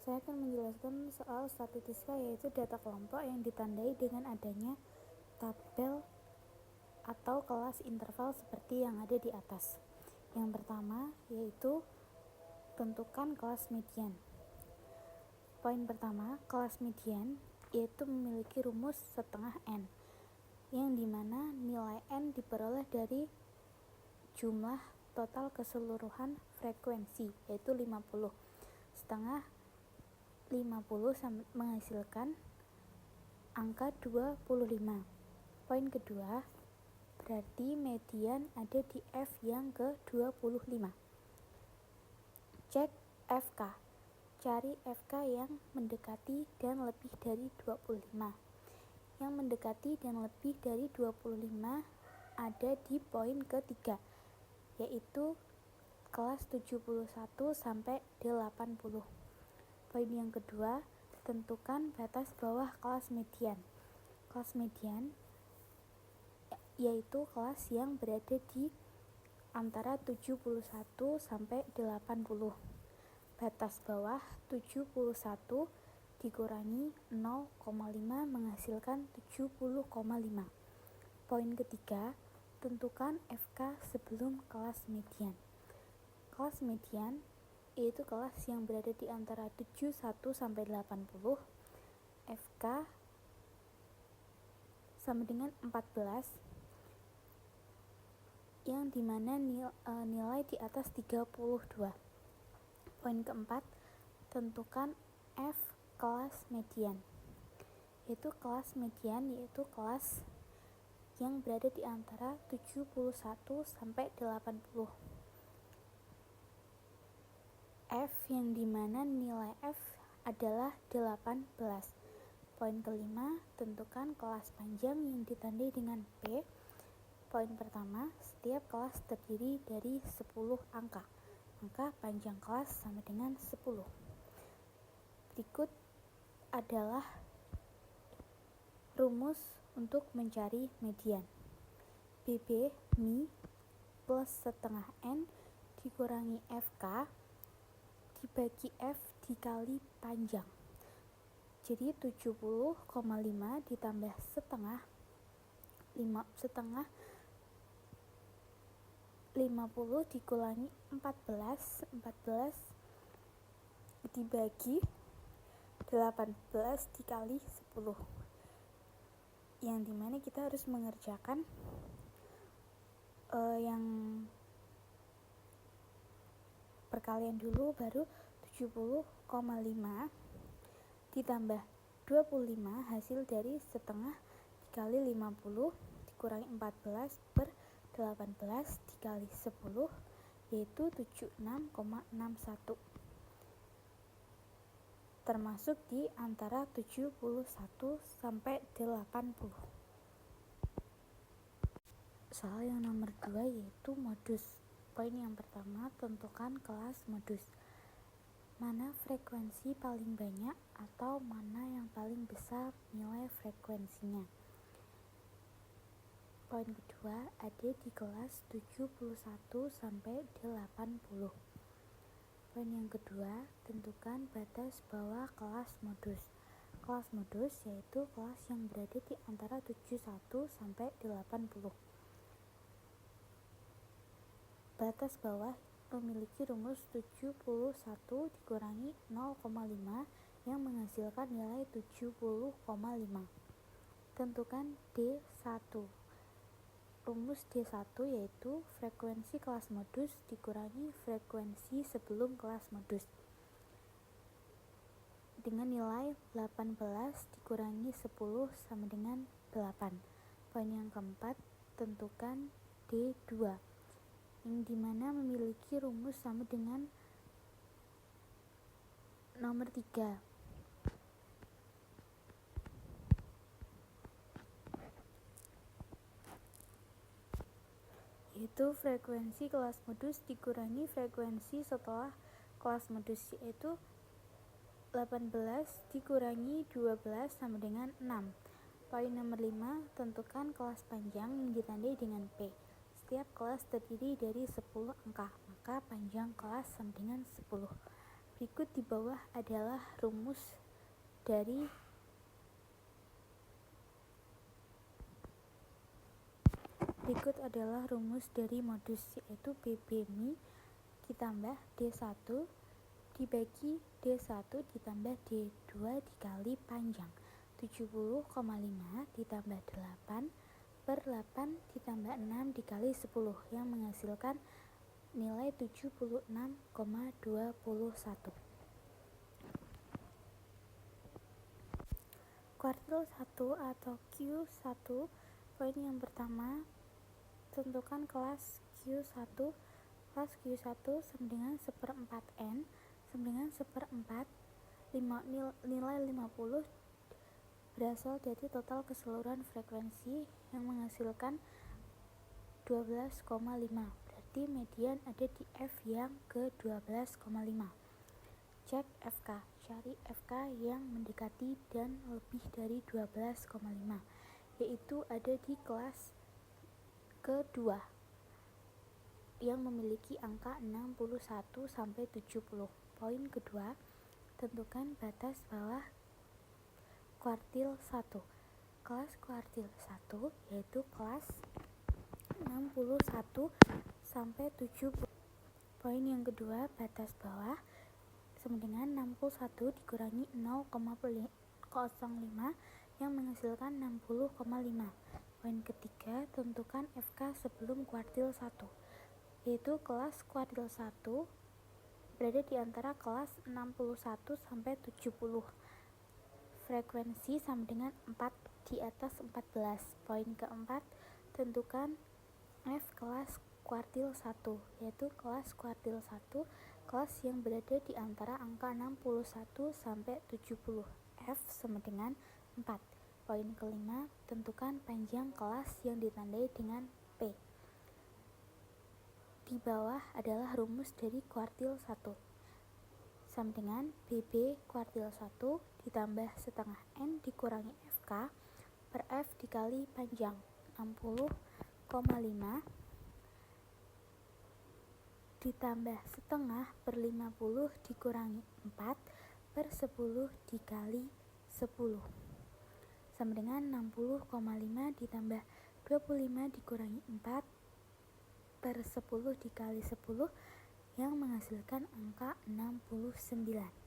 Saya akan menjelaskan soal statistika, yaitu data kelompok yang ditandai dengan adanya tabel atau kelas interval seperti yang ada di atas. Yang pertama yaitu tentukan kelas median. Poin pertama, kelas median yaitu memiliki rumus setengah n, yang dimana nilai n diperoleh dari jumlah total keseluruhan frekuensi, yaitu 50. Setengah 50 menghasilkan angka 25. Poin kedua, berarti median ada di F yang ke-25. Cek FK. Cari FK yang mendekati dan lebih dari 25. Yang mendekati dan lebih dari 25 ada di poin ketiga, yaitu kelas 71 sampai 80. Poin yang kedua, tentukan batas bawah kelas median. Kelas median yaitu kelas yang berada di antara 71 sampai 80. Batas bawah 71 dikurangi 0,5 menghasilkan 70,5. Poin ketiga, tentukan FK sebelum kelas median. Kelas median yaitu kelas yang berada di antara 71 sampai 80. FK sama dengan 14, yang dimana nilai di atas 32. Poin keempat, tentukan F kelas median. Yaitu kelas median yaitu kelas yang berada di antara 71 sampai 80. F yang dimana nilai F adalah 18. Poin kelima, tentukan kelas panjang yang ditandai dengan P. Poin pertama, setiap kelas terdiri dari 10 angka. Maka panjang kelas sama dengan 10. Berikut adalah rumus untuk mencari median. BB Mi plus setengah N dikurangi FK dibagi F dikali panjang. Jadi 70,5 ditambah setengah 50 dikurangi 14 dibagi 18 dikali 10, yang dimana kita harus mengerjakan yang perkalian dulu, baru 70,5 ditambah 25 hasil dari setengah dikali 50 dikurangi 14 per 18 dikali 10, yaitu 76,61, termasuk di antara 71 sampai 80. Soal yang nomor 2 yaitu modus. Poin yang pertama, tentukan kelas modus. Mana frekuensi paling banyak atau mana yang paling besar nilai frekuensinya. Poin kedua ada di kelas 71 sampai 80. Poin yang kedua, tentukan batas bawah kelas modus. Kelas modus yaitu kelas yang berada di antara 71 sampai 80. Batas bawah memiliki rumus 71 dikurangi 0,5 yang menghasilkan nilai 70,5. Tentukan D1. Rumus D1 yaitu frekuensi kelas modus dikurangi frekuensi sebelum kelas modus dengan nilai 18 dikurangi 10 sama dengan 8. Poin yang keempat, tentukan D2 yang dimana memiliki rumus sama dengan nomor 3. Yaitu frekuensi kelas modus dikurangi frekuensi setelah kelas modus, yaitu 18 dikurangi 12 sama dengan 6. Poin nomor 5, tentukan kelas panjang yang ditandai dengan P. Setiap kelas terdiri dari 10 angka, maka panjang kelas sama dengan 10. Berikut di bawah adalah rumus dari modus, yaitu PB-MI ditambah D1 dibagi D1 ditambah D2 dikali panjang 70,5 ditambah 8 per 8 ditambah 6 dikali 10 yang menghasilkan nilai 76,21. Kuartil 1 atau Q1. Poin yang pertama, tentukan kelas Q1. Kelas Q1 sama dengan 1/4 N sama dengan 1/4 nilai 50 berasal dari total keseluruhan frekuensi yang menghasilkan 12,5. Berarti median ada di F yang ke 12,5. Cek FK, cari FK yang mendekati dan lebih dari 12,5, yaitu ada di kelas kedua yang memiliki angka 61 sampai 70. Poin kedua, tentukan batas bawah kuartil 1. Kelas kuartil 1 yaitu kelas 61 sampai 70. Poin yang kedua, batas bawah sama dengan 61 dikurangi 0,05 yang menghasilkan 60,5. Poin ketiga, tentukan FK sebelum kuartil 1, yaitu kelas kuartil 1 berada di antara kelas 61 sampai 70. Frekuensi sama dengan 4 di atas 14. Poin keempat, tentukan F kelas kuartil 1, yaitu kelas kuartil 1 kelas yang berada di antara angka 61 sampai 70. F sama dengan 4. Poin kelima, tentukan panjang kelas yang ditandai dengan P. Di bawah adalah rumus dari kuartil 1. Sama dengan BB kuartil 1 ditambah setengah N dikurangi FK per F dikali panjang 60,5 ditambah setengah per 50 dikurangi 4 per 10 dikali 10 sama dengan 60,5 ditambah 25 dikurangi 4 per 10 dikali 10 yang menghasilkan angka 69.